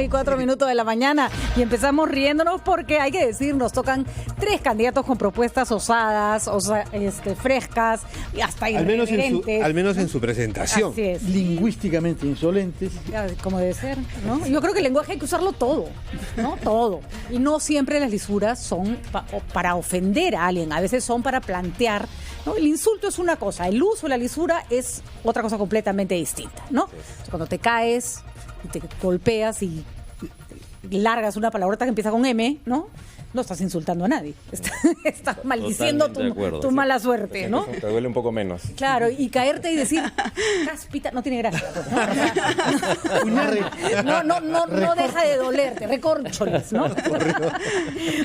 1:04 de la mañana y empezamos riéndonos porque hay que decir, nos tocan 3 candidatos con propuestas osadas, frescas y hasta irreverentes. Al menos en su presentación. Así es. Lingüísticamente insolentes. Como debe ser, ¿no? Yo creo que el lenguaje hay que usarlo todo, ¿no? Todo. Y no siempre las lisuras son para ofender a alguien, a veces son para plantear, ¿no? El insulto es una cosa, el uso de la lisura es otra cosa completamente distinta, ¿no? Cuando te caes, te golpeas y largas una palabrota que empieza con M, ¿no? No estás insultando a nadie. Estás maldiciendo tu mala suerte, ¿no? Te duele un poco menos. Claro, y caerte y decir, cáspita, no tiene gracia. No deja de dolerte, recórcholes, ¿no?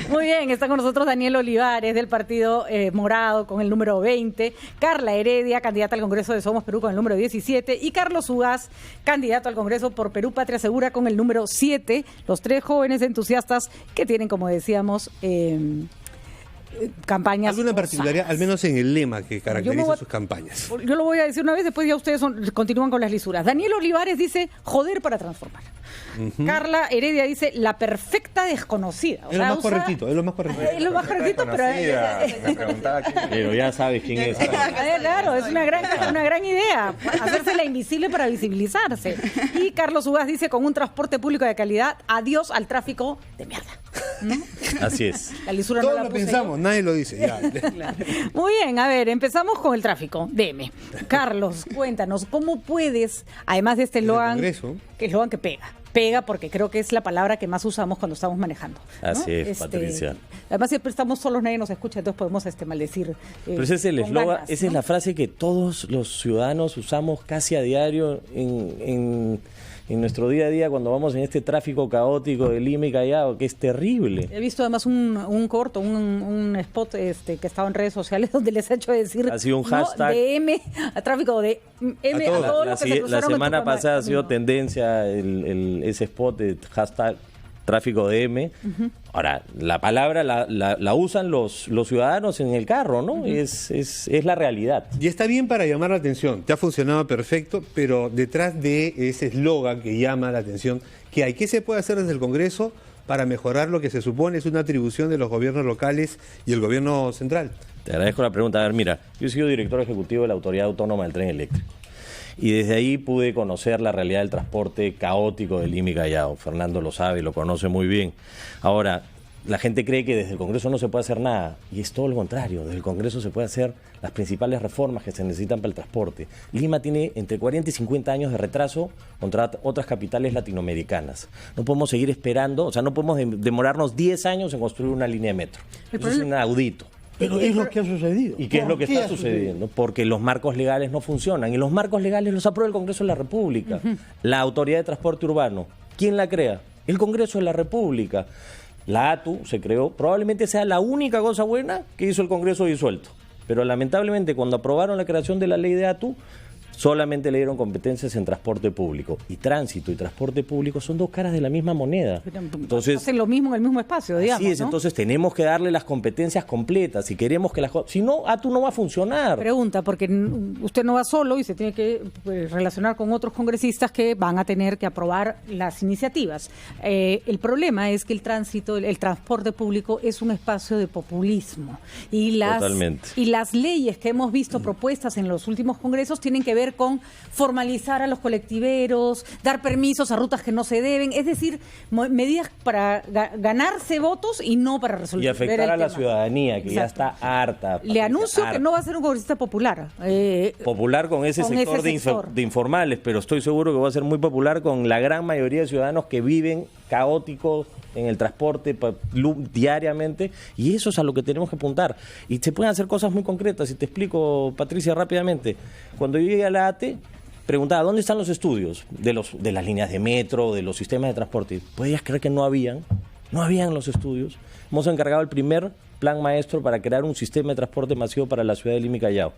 Muy bien, está con nosotros Daniel Olivares del Partido Morado con el número 20, Carla Heredia, candidata al Congreso de Somos Perú con el número 17 y Carlos Ugaz, candidato al Congreso por Perú Patria Segura con el número 7, los 3 jóvenes entusiastas que tienen, como decíamos, campañas. ¿Alguna particularidad, al menos en el lema que caracteriza sus campañas? Yo lo voy a decir una vez, después ya ustedes continúan con las lisuras. Daniel Olivares dice, joder para transformar. Carla Heredia dice, la perfecta desconocida. Es lo más correctito, es lo más correctito. Es lo más correctito, pero ya sabes quién es. Claro, es una gran idea, hacérsela invisible para visibilizarse. Y Carlos Ugaz dice, con un transporte público de calidad, adiós al tráfico de mierda, ¿no? Así es. La lisura Todos no la lo pensamos, nadie lo dice. Ya. Claro. Muy bien, a ver, empezamos con el tráfico. Deme. Carlos, cuéntanos, ¿cómo puedes, además de este eslogan, que eslogan que pega porque creo que es la palabra que más usamos cuando estamos manejando, ¿no? Así es, Patricia. Además siempre estamos solos, nadie nos escucha, entonces podemos maldecir. Pero ese es el eslogan, esa es la frase que todos los ciudadanos usamos casi a diario en nuestro día a día cuando vamos en este tráfico caótico de Lima y Callao, que es terrible. He visto además un corto, un spot que estaba en redes sociales donde les ha hecho decir, ha sido un hashtag, ¿no? De M a tráfico de M a todos los que se cruzaron. La semana pasada ha sido tendencia ese spot de hashtag tráfico de M. Ahora, la palabra la usan los ciudadanos en el carro, ¿no? Es la realidad. Y está bien para llamar la atención, te ha funcionado perfecto, pero detrás de ese eslogan que llama la atención, ¿qué se puede hacer desde el Congreso para mejorar lo que se supone es una atribución de los gobiernos locales y el gobierno central? Te agradezco la pregunta. A ver, mira, yo he sido director ejecutivo de la Autoridad Autónoma del Tren Eléctrico. Y desde ahí pude conocer la realidad del transporte caótico de Lima y Callao. Fernando lo sabe, lo conoce muy bien. Ahora, la gente cree que desde el Congreso no se puede hacer nada, y es todo lo contrario. Desde el Congreso se puede hacer las principales reformas que se necesitan para el transporte. Lima tiene entre 40 y 50 años de retraso contra otras capitales latinoamericanas. No podemos seguir esperando, o sea, no podemos demorarnos 10 años en construir una línea de metro. Eso es inaudito. Pero es lo que ha sucedido. ¿Y qué es lo que está sucediendo? Porque los marcos legales no funcionan. Y los marcos legales los aprueba el Congreso de la República. La Autoridad de Transporte Urbano, ¿quién la crea? El Congreso de la República. La ATU se creó, probablemente sea la única cosa buena que hizo el Congreso disuelto. Pero lamentablemente cuando aprobaron la creación de la ley de ATU, solamente le dieron competencias en transporte público. Y tránsito y transporte público son 2 caras de la misma moneda. Entonces, hacen lo mismo en el mismo espacio, digamos. Así es, ¿no? entonces tenemos que darle las competencias completas. Si queremos que las cosas... Si no, ATU no va a funcionar. Pregunta, porque usted no va solo y se tiene que relacionar con otros congresistas que van a tener que aprobar las iniciativas. El problema es que el transporte público es un espacio de populismo. Totalmente. Y las leyes que hemos visto propuestas en los últimos congresos tienen que ver con formalizar a los colectiveros, dar permisos a rutas que no se deben, es decir, medidas para ganarse votos y no para resolver y afectar a la tema. Ciudadanía, que Exacto. ya está harta. Le anuncio que no va a ser un congresista popular. Popular con ese sector de informales, pero estoy seguro que va a ser muy popular con la gran mayoría de ciudadanos que viven caóticos en el transporte diariamente, y eso es a lo que tenemos que apuntar. Y se pueden hacer cosas muy concretas, y te explico, Patricia, rápidamente. Cuando yo llegué a la ATE, preguntaba, ¿dónde están los estudios de las líneas de metro, de los sistemas de transporte? ¿Podías creer que no habían los estudios? Hemos encargado el primer plan maestro para crear un sistema de transporte masivo para la ciudad de Lima y Callao.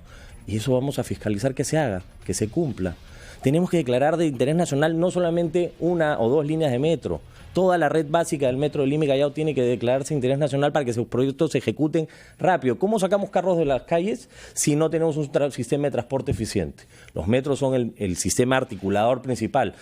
Y eso vamos a fiscalizar que se haga, que se cumpla. Tenemos que declarar de interés nacional no solamente 1 o 2 líneas de metro. Toda la red básica del metro de Lima y Callao tiene que declararse de interés nacional para que sus proyectos se ejecuten rápido. ¿Cómo sacamos carros de las calles si no tenemos un sistema de transporte eficiente? Los metros son el sistema articulador principal.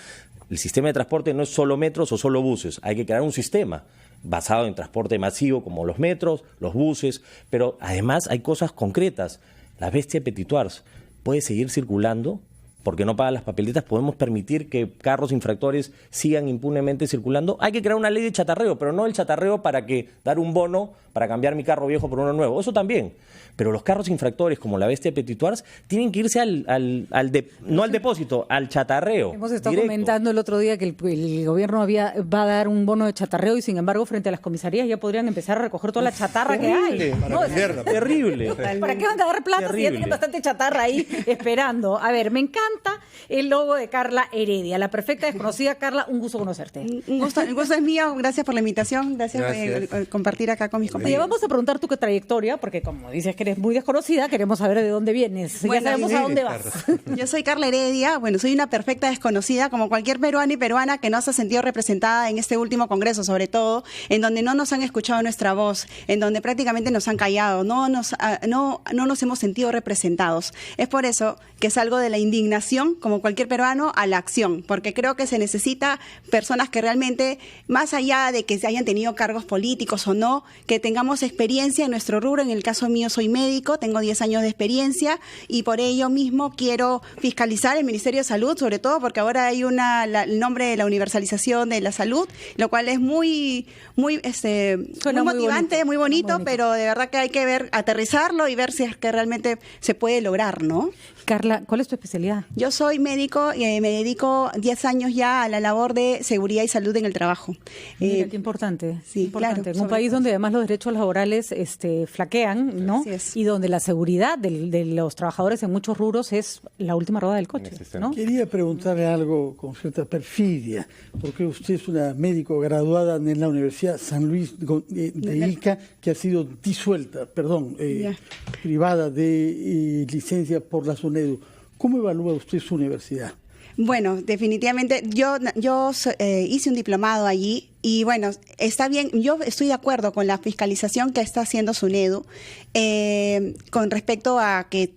el sistema de transporte no es solo metros o solo buses, hay que crear un sistema basado en transporte masivo como los metros, los buses, pero además hay cosas concretas. La bestia petitoires puede seguir circulando porque no paga las papeletas, podemos permitir que carros infractores sigan impunemente circulando. Hay que crear una ley de chatarreo, pero no el chatarreo para que dar un bono para cambiar mi carro viejo por uno nuevo, eso también. Pero los carros infractores como la bestia petitoires tienen que irse no al depósito, al chatarreo. Hemos estado directo. comentando el otro día que el gobierno va a dar un bono de chatarreo y sin embargo frente a las comisarías ya podrían empezar a recoger toda la chatarra que hay. Para venderla. Terrible. ¿Para qué van a dar plata si ya tienen bastante chatarra ahí esperando? A ver, me encanta el logo de Carla Heredia, la perfecta desconocida. Carla, un gusto conocerte. El gusto es mío, gracias por la invitación, gracias por compartir acá con mis Oye, compañeros. vamos a preguntar tu trayectoria, porque como dices que eres muy desconocida, queremos saber de dónde vienes. Bueno, ya sabemos a dónde vas. Yo soy Carla Heredia, soy una perfecta desconocida, como cualquier peruano y peruana que no se ha sentido representada en este último congreso, sobre todo, en donde no nos han escuchado nuestra voz, en donde prácticamente nos han callado, no nos hemos sentido representados. Es por eso que salgo de la indignación, como cualquier peruano, a la acción, porque creo que se necesita personas que realmente, más allá de que se hayan tenido cargos políticos o no, que tengamos experiencia en nuestro rubro. En el caso mío soy médico, tengo 10 años de experiencia y por ello mismo quiero fiscalizar el Ministerio de Salud, sobre todo porque ahora hay el nombre de la universalización de la salud, lo cual es muy motivante, muy bonito, pero de verdad que hay que aterrizarlo y ver si es que realmente se puede lograr, ¿no? Carla, ¿cuál es tu especialidad? Yo soy médico y me dedico 10 años ya a la labor de seguridad y salud en el trabajo. Mira, qué importante. Sí, importante. claro, en un país donde además los derechos laborales flaquean, ¿no? Así es. Y donde la seguridad de los trabajadores en muchos rubros es la última rueda del coche, ¿no? Quería preguntarle algo con cierta perfidia, porque usted es una médico graduada en la Universidad San Luis de Ica, que ha sido privada de licencia por la SUNEDU. ¿Cómo evalúa usted su universidad? Bueno, definitivamente yo hice un diplomado allí y bueno, está bien, yo estoy de acuerdo con la fiscalización que está haciendo SUNEDU con respecto a que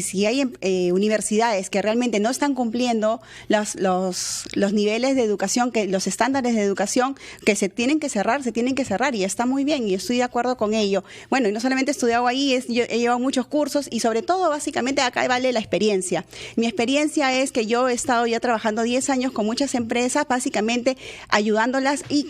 si hay universidades que realmente no están cumpliendo los niveles de educación, los estándares de educación que se tienen que cerrar y está muy bien y estoy de acuerdo con ello. Bueno, y no solamente he estudiado ahí, yo he llevado muchos cursos y sobre todo básicamente acá vale la experiencia. Mi experiencia es que yo he estado ya trabajando 10 años con muchas empresas, básicamente ayudándolas y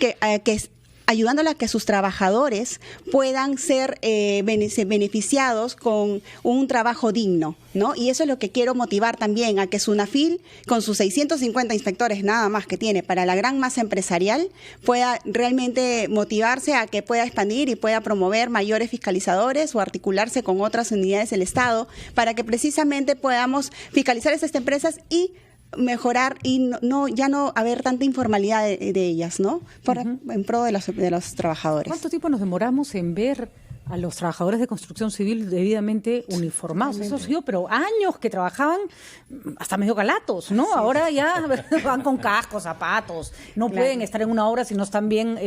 ayudándolas a que sus trabajadores puedan ser beneficiados con un trabajo digno, ¿no? Y eso es lo que quiero motivar también, a que SUNAFIL, con sus 650 inspectores nada más que tiene para la gran masa empresarial, pueda realmente motivarse a que pueda expandir y pueda promover mayores fiscalizadores o articularse con otras unidades del Estado para que precisamente podamos fiscalizar estas empresas y mejorar y ya no haber tanta informalidad de ellas, ¿no? En pro de los trabajadores. ¿Cuánto tiempo nos demoramos en ver a los trabajadores de construcción civil debidamente uniformados? Eso ha sido, pero años que trabajaban hasta medio calatos, ¿no? Sí. Ahora ya van con cascos, zapatos, no pueden estar en una obra si no están bien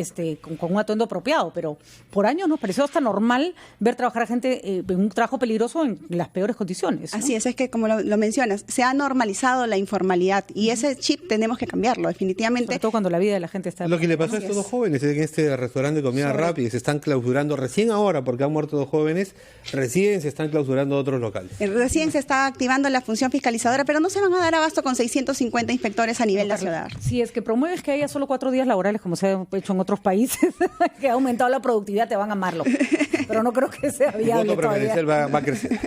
con un atuendo apropiado, pero por años nos pareció hasta normal ver trabajar a gente en un trabajo peligroso en las peores condiciones, ¿no? Así es que como lo mencionas, se ha normalizado la informalidad y ese chip tenemos que cambiarlo, definitivamente. Sobre todo cuando la vida de la gente está... Lo que le pasó a estos dos jóvenes en este restaurante de comida rápida, se están clausurando recién ahora, porque han muerto dos jóvenes, recién se están clausurando otros locales. Recién se está activando la función fiscalizadora, pero no se van a dar abasto con 650 inspectores a nivel nacional. Si es que promueves que haya solo 4 días laborales, como se ha hecho en otros países, que ha aumentado la productividad, te van a amarlo. Pero no creo que sea viable. El voto preferencial va a crecer.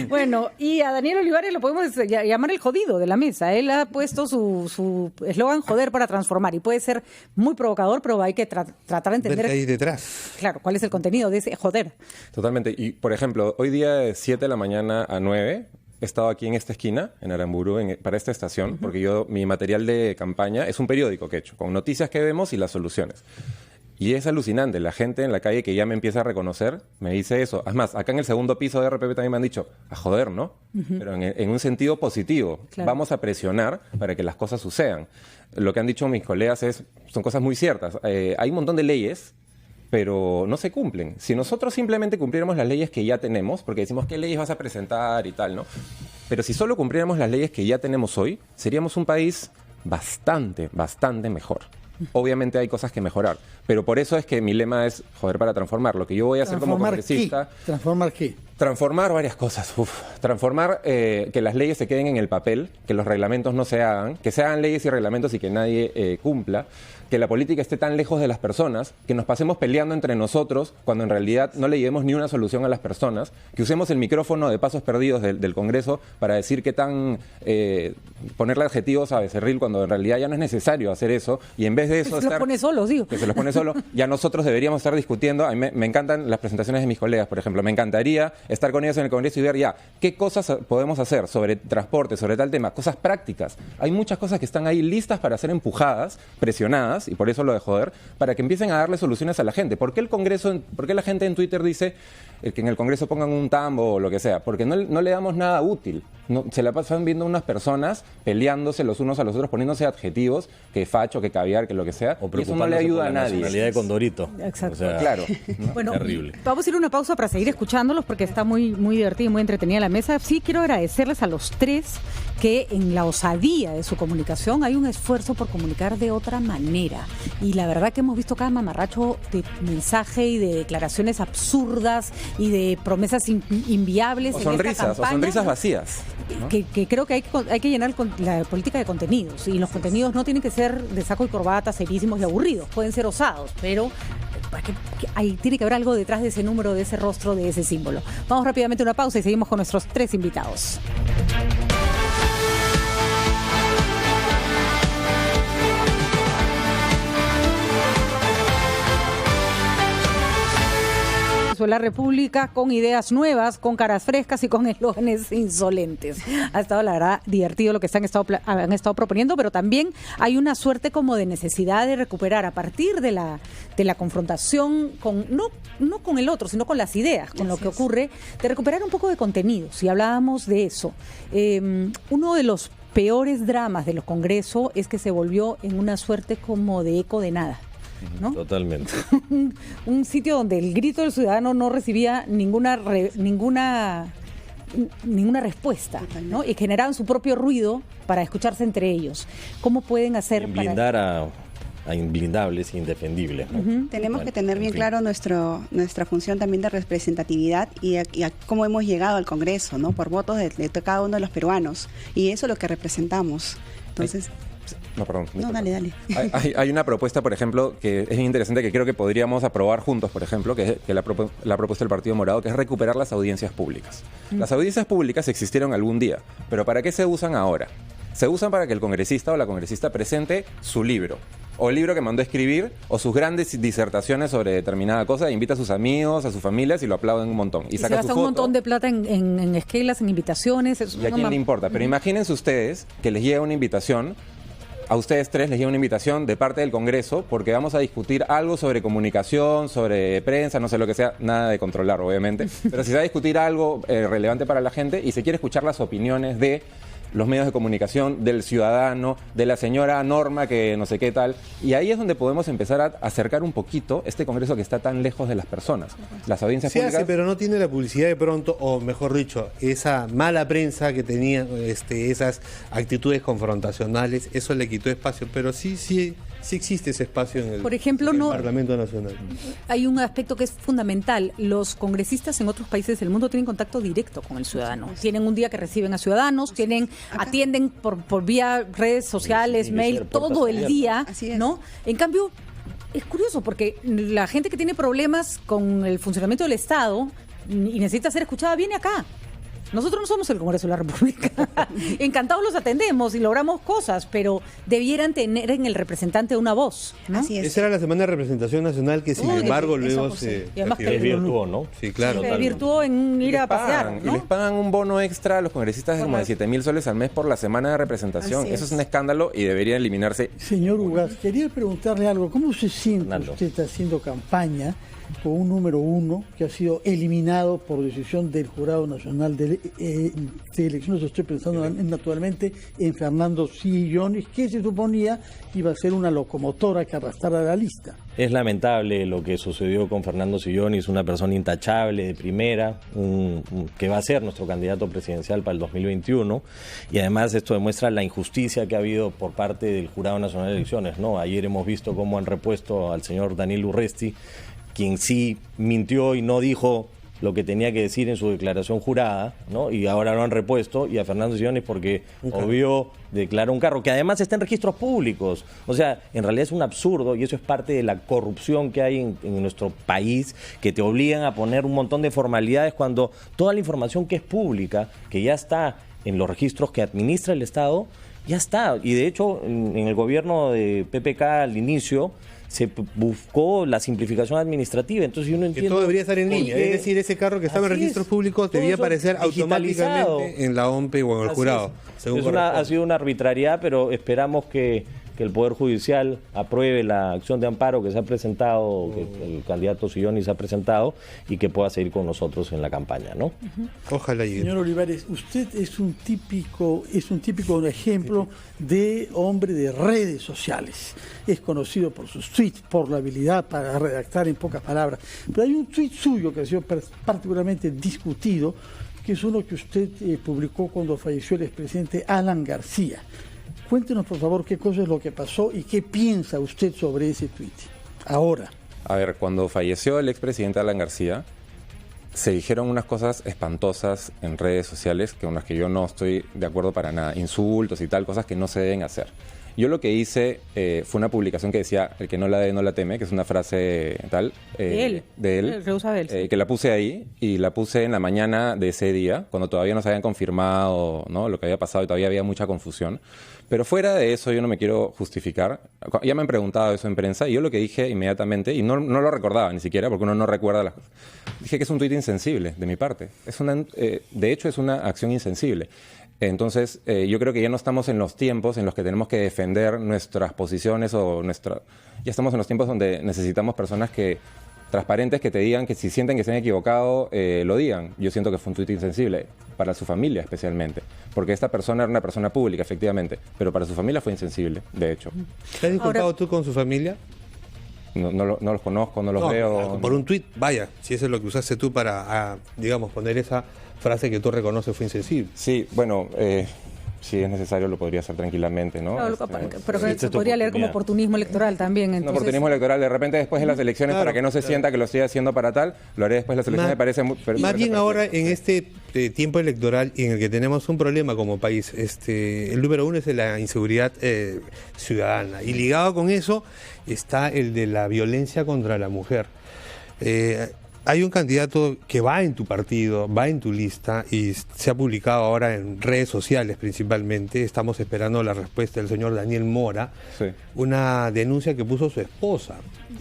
Bueno, y a Daniel Olivares lo podemos llamar el jodido de la mesa. Él ha puesto su eslogan joder para transformar y puede ser muy provocador, pero hay que tratar de entender ver qué hay detrás. Claro, cuál es el contenido de ese joder. Totalmente. Y, por ejemplo, hoy día de 7 de la mañana a 9 he estado aquí en esta esquina, en Aramburu, para esta estación, porque mi material de campaña es un periódico que he hecho, con noticias que vemos y las soluciones. Y es alucinante, la gente en la calle que ya me empieza a reconocer me dice eso. Además, acá en el segundo piso de RPP también me han dicho, a joder, ¿no? Pero en un sentido positivo. Claro. Vamos a presionar para que las cosas sucedan. Lo que han dicho mis colegas son cosas muy ciertas. Hay un montón de leyes, pero no se cumplen. Si nosotros simplemente cumpliéramos las leyes que ya tenemos, porque decimos qué leyes vas a presentar y tal, ¿no? Pero si solo cumpliéramos las leyes que ya tenemos hoy, seríamos un país bastante mejor. Obviamente hay cosas que mejorar, pero por eso es que mi lema es joder para transformar. Lo que yo voy a hacer como congresista... ¿Transformar qué? Transformar varias cosas. Transformar que las leyes se queden en el papel, que los reglamentos no se hagan, que se hagan leyes y reglamentos y que nadie cumpla, que la política esté tan lejos de las personas, que nos pasemos peleando entre nosotros cuando en realidad no le llevemos ni una solución a las personas, que usemos el micrófono de pasos perdidos del Congreso para decir qué tan... ponerle adjetivos a Becerril cuando en realidad ya no es necesario hacer eso, y en vez de eso... Que se los pone solo, digo. Que se los pone solo, ya nosotros deberíamos estar discutiendo. A mí me encantan las presentaciones de mis colegas, por ejemplo. Me encantaría estar con ellos en el Congreso y ver ya qué cosas podemos hacer sobre transporte, sobre tal tema, cosas prácticas. Hay muchas cosas que están ahí listas para ser empujadas, presionadas, y por eso lo de joder, para que empiecen a darle soluciones a la gente. ¿Por qué la gente en Twitter dice que en el Congreso pongan un tambo o lo que sea? Porque no le damos nada útil. No, se la pasan viendo unas personas peleándose los unos a los otros, poniéndose adjetivos, que facho, que caviar, que lo que sea, o y eso no le ayuda a nadie. La nacionalidad de Condorito. Exacto. O sea, claro. Bueno, terrible. Vamos a ir a una pausa para seguir escuchándolos porque está muy divertida y muy entretenida la mesa. Sí, quiero agradecerles a los tres que en la osadía de su comunicación hay un esfuerzo por comunicar de otra manera. Y la verdad que hemos visto cada mamarracho de mensaje y de declaraciones absurdas y de promesas inviables. O en esta campaña, o sonrisas vacías, ¿no? Que creo que hay que llenar la política de contenidos. Y los contenidos no tienen que ser de saco y corbata, serísimos y aburridos. Pueden ser osados, pero tiene que haber algo detrás de ese número, de ese rostro, de ese símbolo. Vamos rápidamente a una pausa y seguimos con nuestros tres invitados. La República con ideas nuevas, con caras frescas y con eslóganes insolentes. Ha estado, la verdad, divertido lo que han estado proponiendo, pero también hay una suerte como de necesidad de recuperar a partir de la confrontación con no con el otro, sino con las ideas, con lo que ocurre, de recuperar un poco de contenido. Si hablábamos de eso, uno de los peores dramas de los congresos es que se volvió en una suerte como de eco de nada, ¿no? Totalmente. Un sitio donde el grito del ciudadano no recibía ninguna respuesta, ¿no? Y generaban su propio ruido para escucharse entre ellos. ¿Cómo pueden hacer blindar a inblindables e indefendibles, ¿no? Tenemos que tener bien claro nuestra función también de representatividad y a cómo hemos llegado al Congreso, ¿no? Por votos de cada uno de los peruanos. Y eso es lo que representamos. Entonces... No, perdón. No, dale. Hay una propuesta, por ejemplo, que es interesante, que creo que podríamos aprobar juntos, por ejemplo, que es la propuesta del Partido Morado, que es recuperar las audiencias públicas. Las audiencias públicas existieron algún día, pero ¿para qué se usan ahora? Se usan para que el congresista o la congresista presente su libro, o el libro que mandó a escribir, o sus grandes disertaciones sobre determinada cosa, e invita a sus amigos, a sus familias y lo aplauden un montón. Y saca se gasta un montón de plata en esquelas, en invitaciones. ¿Y a quién le importa? Pero imagínense ustedes que les llega una invitación. A ustedes tres les llega una invitación de parte del Congreso porque vamos a discutir algo sobre comunicación, sobre prensa, no sé lo que sea, nada de controlar, obviamente. Pero si se va a discutir algo relevante para la gente y se quiere escuchar las opiniones de los medios de comunicación, del ciudadano, de la señora Norma que no sé qué tal. Y ahí es donde podemos empezar a acercar un poquito este Congreso que está tan lejos de las personas. Las audiencias públicas... Se hace, pero no tiene la publicidad de pronto, o mejor dicho, esa mala prensa que tenía, esas actitudes confrontacionales, eso le quitó espacio, pero sí existe ese espacio en el, por ejemplo, en el Parlamento Nacional. Hay un aspecto que es fundamental. Los congresistas en otros países del mundo tienen contacto directo con el ciudadano. Tienen un día que reciben a ciudadanos, atienden por vía redes sociales, mail, todo el día, ¿no? En cambio, es curioso porque la gente que tiene problemas con el funcionamiento del Estado y necesita ser escuchada viene acá. Nosotros no somos el Congreso de la República. Encantados los atendemos y logramos cosas, pero debieran tener en el representante una voz, ¿no? Así es. Esa era la Semana de Representación Nacional que, sin embargo, luego se desvirtuó, ¿no? Sí, claro. Se desvirtuó en ir a pasear, ¿no? Y les pagan un bono extra a los congresistas de como de 7,000 soles al mes por la Semana de Representación. Eso es un escándalo y debería eliminarse. Señor Ugaz, quería preguntarle algo. ¿Cómo se siente usted haciendo campaña con un número 1 que ha sido eliminado por decisión del Jurado Nacional de de elecciones, estoy pensando naturalmente en Fernando Sillones, que se suponía iba a ser una locomotora que arrastrara la lista. Es lamentable lo que sucedió con Fernando Sillones, una persona intachable de primera, que va a ser nuestro candidato presidencial para el 2021, y además esto demuestra la injusticia que ha habido por parte del Jurado Nacional de Elecciones, ¿no? Ayer hemos visto cómo han repuesto al señor Daniel Urresti, quien sí mintió y no dijo lo que tenía que decir en su declaración jurada, ¿no? Y ahora lo han repuesto, y a Fernando Sillones porque obvio declaró un carro que además está en registros públicos. O sea, en realidad es un absurdo, y eso es parte de la corrupción que hay en nuestro país, que te obligan a poner un montón de formalidades cuando toda la información que es pública, que ya está en los registros que administra el Estado, ya está. Y de hecho, en el gobierno de PPK al inicio se buscó la simplificación administrativa, entonces yo no entiendo... Que todo debería estar en línea, es decir, ese carro que estaba en registros públicos debía aparecer automáticamente en la OMPE o en el jurado. Ha sido una arbitrariedad, pero esperamos que el Poder Judicial apruebe la acción de amparo que se ha presentado, que el candidato Sillones ha presentado, y que pueda seguir con nosotros en la campaña, ¿no? Ojalá llegue. Señor Olivares, usted es un típico ejemplo de hombre de redes sociales. Es conocido por sus tweets, por la habilidad para redactar en pocas palabras. Pero hay un tweet suyo que ha sido particularmente discutido, que es uno que usted publicó cuando falleció el expresidente Alan García. Cuéntenos, por favor, qué cosa es lo que pasó y qué piensa usted sobre ese tuit. Ahora. A ver, cuando falleció el expresidente Alan García, se dijeron unas cosas espantosas en redes sociales con las que yo no estoy de acuerdo para nada. Insultos y tal, cosas que no se deben hacer. Yo lo que hice fue una publicación que decía, el que no la dé, no la teme, que es una frase tal. De él. Que la puse ahí, y la puse en la mañana de ese día, cuando todavía no se habían confirmado, ¿no?, lo que había pasado y todavía había mucha confusión. Pero fuera de eso, yo no me quiero justificar. Ya me han preguntado eso en prensa, y yo lo que dije inmediatamente, y no lo recordaba ni siquiera, porque uno no recuerda las cosas, dije que es un tuit insensible de mi parte. De hecho, es una acción insensible. Entonces, yo creo que ya no estamos en los tiempos en los que tenemos que defender nuestras posiciones ya estamos en los tiempos donde necesitamos personas transparentes que te digan que si sienten que se han equivocado, lo digan. Yo siento que fue un tuit insensible, para su familia especialmente, porque esta persona era una persona pública, efectivamente, pero para su familia fue insensible, de hecho. ¿Te has disculpado tú con su familia? No los conozco, no los veo. Por un tuit, vaya, si eso es lo que usaste tú para, digamos, poner esa frase que tú reconoces fue insensible. Sí, bueno, si es necesario lo podría hacer tranquilamente, ¿no? Claro, pero se podría leer como oportunismo electoral también. Entonces... No, oportunismo electoral, de repente después de las elecciones, para que no se sienta que lo estoy haciendo para tal, lo haré después de las elecciones, me parece muy... Más bien ahora, en este tiempo electoral en el que tenemos un problema como país, el número uno es de la inseguridad ciudadana, y ligado con eso está el de la violencia contra la mujer. Hay un candidato que va en tu partido, va en tu lista, y se ha publicado ahora en redes sociales principalmente. Estamos esperando la respuesta del señor Daniel Mora, sí, una denuncia que puso su esposa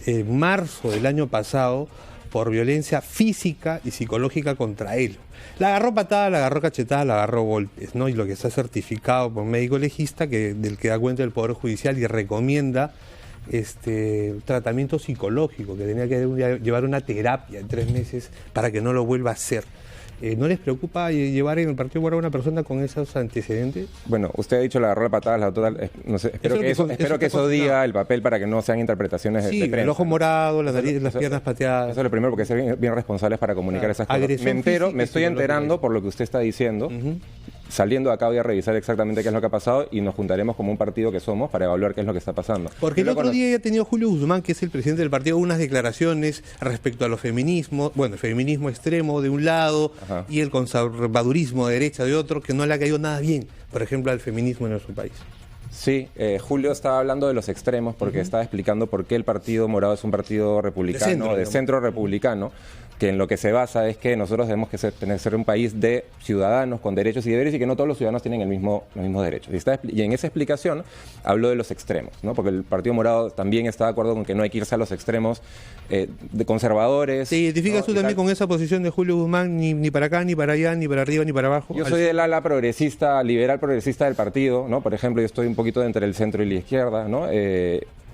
en marzo del año pasado por violencia física y psicológica contra él. La agarró patada, la agarró cachetada, la agarró golpes, ¿no? Y lo que está certificado por un médico legista del que da cuenta el Poder Judicial y recomienda tratamiento psicológico, que tenía que llevar una terapia en 3 meses para que no lo vuelva a hacer. ¿No les preocupa llevar en el Partido Morado a una persona con esos antecedentes? Bueno, usted ha dicho la agarró la patada, la total, no sé, espero que eso diga el papel para que no sean interpretaciones de prensa. El ojo morado, la nariz, las piernas pateadas. Eso es lo primero, porque ser bien responsables para comunicar esas cosas. Me estoy enterando por lo que usted está diciendo. Saliendo de acá voy a revisar exactamente qué es lo que ha pasado, y nos juntaremos como un partido que somos para evaluar qué es lo que está pasando. Porque el otro día ya ha tenido Julio Guzmán, que es el presidente del partido, unas declaraciones respecto a los feminismos, bueno, el feminismo extremo de un lado, ajá, y el conservadurismo de derecha de otro, que no le ha caído nada bien, por ejemplo, al feminismo en nuestro país. Sí, Julio estaba hablando de los extremos porque estaba explicando por qué el Partido Morado es un partido republicano, de centro republicano, que en lo que se basa es que nosotros debemos ser un país de ciudadanos con derechos y deberes, y que no todos los ciudadanos tienen los mismos derechos. Y en esa explicación habló de los extremos, ¿no? Porque el Partido Morado también está de acuerdo con que no hay que irse a los extremos de conservadores. ¿Te identificas tú también con esa posición de Julio Guzmán, ni para acá, ni para allá, ni para arriba, ni para abajo? Yo soy del ala progresista, liberal progresista del partido, ¿no? Por ejemplo, yo estoy un poquito entre el centro y la izquierda, ¿no?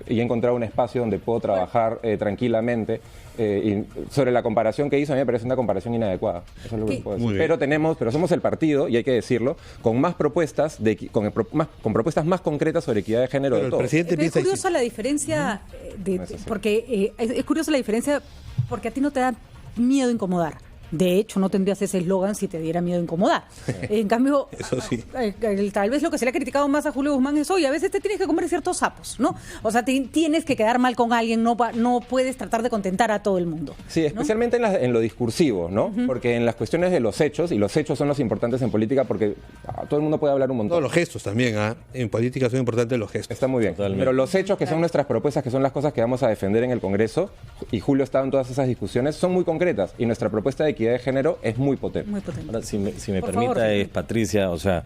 y he encontrado un espacio donde puedo trabajar tranquilamente. Y sobre la comparación que hizo, a mí me parece una comparación inadecuada. Eso es lo que puedo decir. Pero somos el partido, y hay que decirlo, con más propuestas, con propuestas más concretas sobre equidad de género de todos. Es curiosa la diferencia, porque es curiosa la diferencia, porque a ti no te da miedo incomodar. De hecho, no tendrías ese eslogan si te diera miedo incomodar. En cambio, eso sí. Tal vez lo que se le ha criticado más a Julio Guzmán es, oye, a veces te tienes que comer ciertos sapos, ¿no? O sea, tienes que quedar mal con alguien, no puedes tratar de contentar a todo el mundo. Sí, especialmente en lo discursivo, ¿no? Porque en las cuestiones de los hechos, y los hechos son los importantes en política porque todo el mundo puede hablar un montón. Todos los gestos también, en política son importantes los gestos. Está muy bien. Totalmente. Pero los hechos, que son nuestras propuestas, que son las cosas que vamos a defender en el Congreso, y Julio estaba en todas esas discusiones, son muy concretas. Y nuestra propuesta de equidad de género es muy potente. Muy potente. Ahora, si me permita, Patricia, o sea,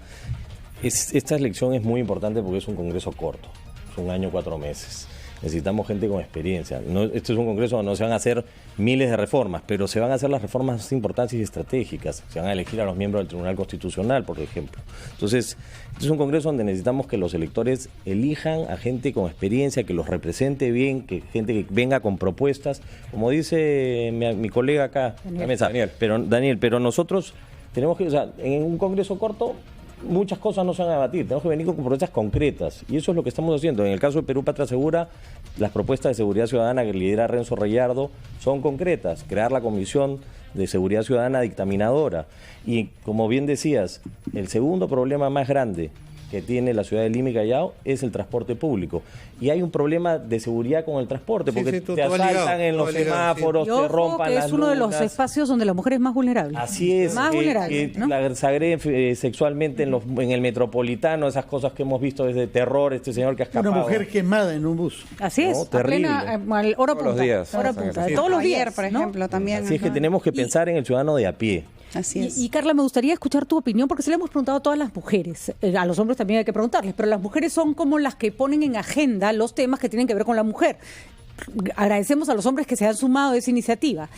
esta elección es muy importante porque es un congreso corto, es 1 año 4 meses. Necesitamos gente con experiencia. Este es un congreso donde no se van a hacer miles de reformas, pero se van a hacer las reformas más importantes y estratégicas. Se van a elegir a los miembros del Tribunal Constitucional, por ejemplo. Entonces, este es un congreso donde necesitamos que los electores elijan a gente con experiencia, que los represente bien, gente que venga con propuestas. Como dice mi colega acá, Daniel, pero nosotros tenemos que, o sea, en un congreso corto, muchas cosas no se van a debatir, tenemos que venir con propuestas concretas, y eso es lo que estamos haciendo. En el caso de Perú Patria Segura, las propuestas de seguridad ciudadana que lidera Renzo Reyardo son concretas: crear la Comisión de Seguridad Ciudadana dictaminadora. Y como bien decías, el segundo problema más grande que tiene la ciudad de Lima y Callao es el transporte público. Y hay un problema de seguridad con el transporte, porque te asaltan en los semáforos, te rompan las lunas. Es uno de los espacios donde la mujer es más vulnerable. Así es, más vulnerable, ¿no? La agreden sexualmente en el metropolitano, esas cosas que hemos visto desde terror, este señor que ha escapado. Una mujer quemada en un bus. Así es, terrible. Hora punta. Todos los días. Todos los días, ayer, por ejemplo, también. Así es que tenemos que pensar en el ciudadano de a pie. Así es. Y Carla, me gustaría escuchar tu opinión, porque se le hemos preguntado a todas las mujeres, a los hombres también hay que preguntarles, pero las mujeres son como las que ponen en agenda los temas que tienen que ver con la mujer. Agradecemos a los hombres que se han sumado a esa iniciativa.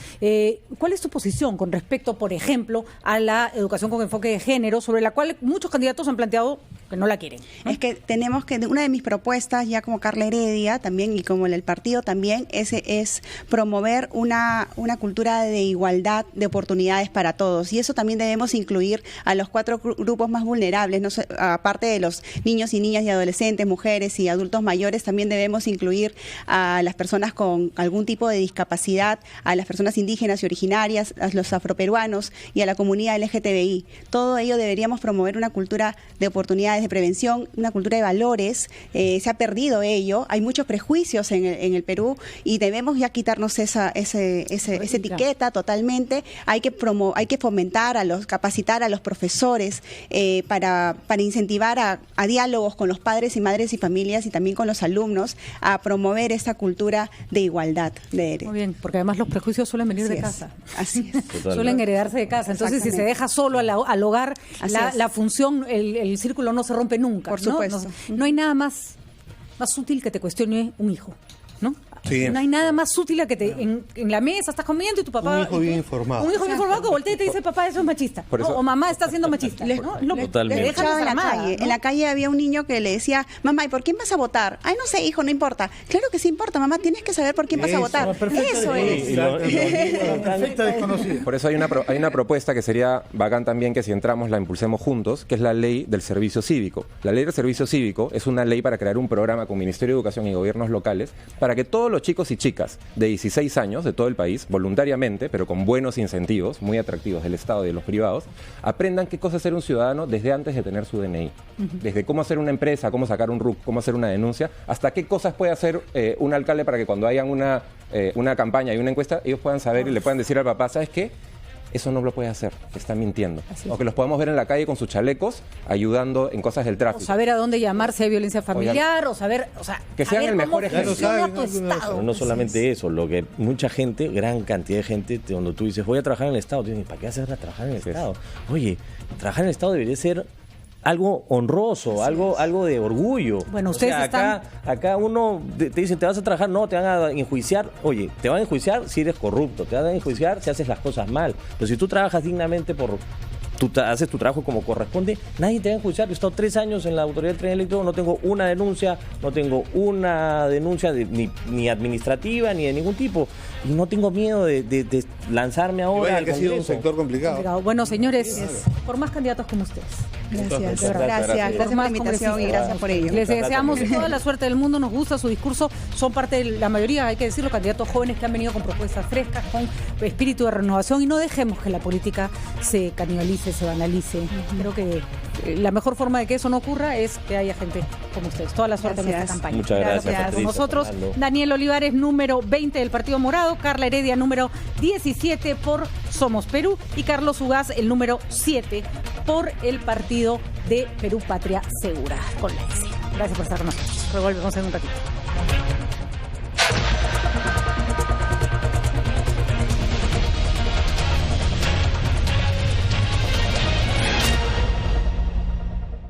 ¿Cuál es tu posición con respecto, por ejemplo, a la educación con enfoque de género, sobre la cual muchos candidatos han planteado que no la quieren, ¿no? Es que tenemos que, una de mis propuestas, ya como Carla Heredia también y como el partido también, es promover una cultura de igualdad de oportunidades para todos, y eso también debemos incluir a los 4 grupos más vulnerables, no sé, aparte de los niños y niñas y adolescentes, mujeres y adultos mayores, también debemos incluir a las personas con algún tipo de discapacidad, a las personas indígenas y originarias, a los afroperuanos y a la comunidad LGTBI. Todo ello deberíamos promover una cultura de oportunidades, de prevención, una cultura de valores. Se ha perdido ello, hay muchos prejuicios en el Perú, y debemos ya quitarnos esa etiqueta totalmente. Hay que fomentar, capacitar a los profesores para incentivar a diálogos con los padres y madres y familias, y también con los alumnos, a promover esta cultura de igualdad. Muy bien, porque además los prejuicios suelen venir de casa. Así es. Suelen heredarse de casa. Entonces, si se deja solo al hogar, la función, el círculo no se rompe nunca. Por supuesto. No hay nada más útil que te cuestione un hijo, ¿no? Sí. No hay nada más útil a que en la mesa estás comiendo y tu papá... Un hijo bien informado. Un hijo bien informado que voltea y te dice, papá, eso es machista. Eso, o mamá está siendo machista. Totalmente. En la calle había un niño que le decía, mamá, ¿y por quién vas a votar? Ay, no sé, hijo, no importa. Claro que sí importa, mamá, tienes que saber por quién vas a votar. Eso es. Perfecta desconocida. Por eso hay una propuesta que sería bacán también, que si entramos la impulsemos juntos, que es la ley del servicio cívico. La ley del servicio cívico es una ley para crear un programa con Ministerio de Educación y gobiernos locales para que todos los chicos y chicas de 16 años de todo el país, voluntariamente, pero con buenos incentivos, muy atractivos del Estado y de los privados, aprendan qué cosa es ser un ciudadano desde antes de tener su DNI. Desde cómo hacer una empresa, cómo sacar un RUC, cómo hacer una denuncia, hasta qué cosas puede hacer un alcalde para que cuando hayan una campaña y una encuesta, ellos puedan saber y le puedan decir al papá, ¿sabes qué? Eso no lo puede hacer, está mintiendo. O que los podamos ver en la calle con sus chalecos ayudando en cosas del tráfico. O saber a dónde llamar si hay violencia familiar, o saber, que sean el mejor ejemplo. Pero no solamente eso, lo que mucha gente, gran cantidad de gente, cuando tú dices, voy a trabajar en el Estado, dices, ¿para qué hacer trabajar en el Estado? Oye, trabajar en el Estado debería ser algo honroso, algo de orgullo. Bueno, ustedes acá uno te dice, ¿te vas a trabajar? No, te van a enjuiciar. Oye, te van a enjuiciar si eres corrupto, te van a enjuiciar si haces las cosas mal. Pero si tú trabajas dignamente por tú haces tu trabajo como corresponde, nadie te va a enjuiciar. Yo he estado 3 años en la Autoridad del Tren Eléctrico, no tengo una denuncia ni administrativa ni de ningún tipo. Y no tengo miedo de lanzarme ahora al que ha sido un Congreso. sector complicado. Bueno, señores, por más candidatos como ustedes. Gracias Por por la invitación y gracias por ello. Les deseamos toda la suerte del mundo, nos gusta su discurso, son parte de la mayoría, hay que decirlo, candidatos jóvenes que han venido con propuestas frescas, con espíritu de renovación, y no dejemos que la política se canibalice, se banalice. Creo que la mejor forma de que eso no ocurra es que haya gente como ustedes. Toda la suerte en esta campaña. Muchas gracias. Con Patricia, nosotros, Fernando. Daniel Olivares, número 20 del Partido Morado, Carla Heredia, número 17 por Somos Perú, y Carlos Ugaz, el número 7 por el Partido de Perú Patria Segura, con la ESI. Gracias por estar con nosotros. Revolvemos en un ratito.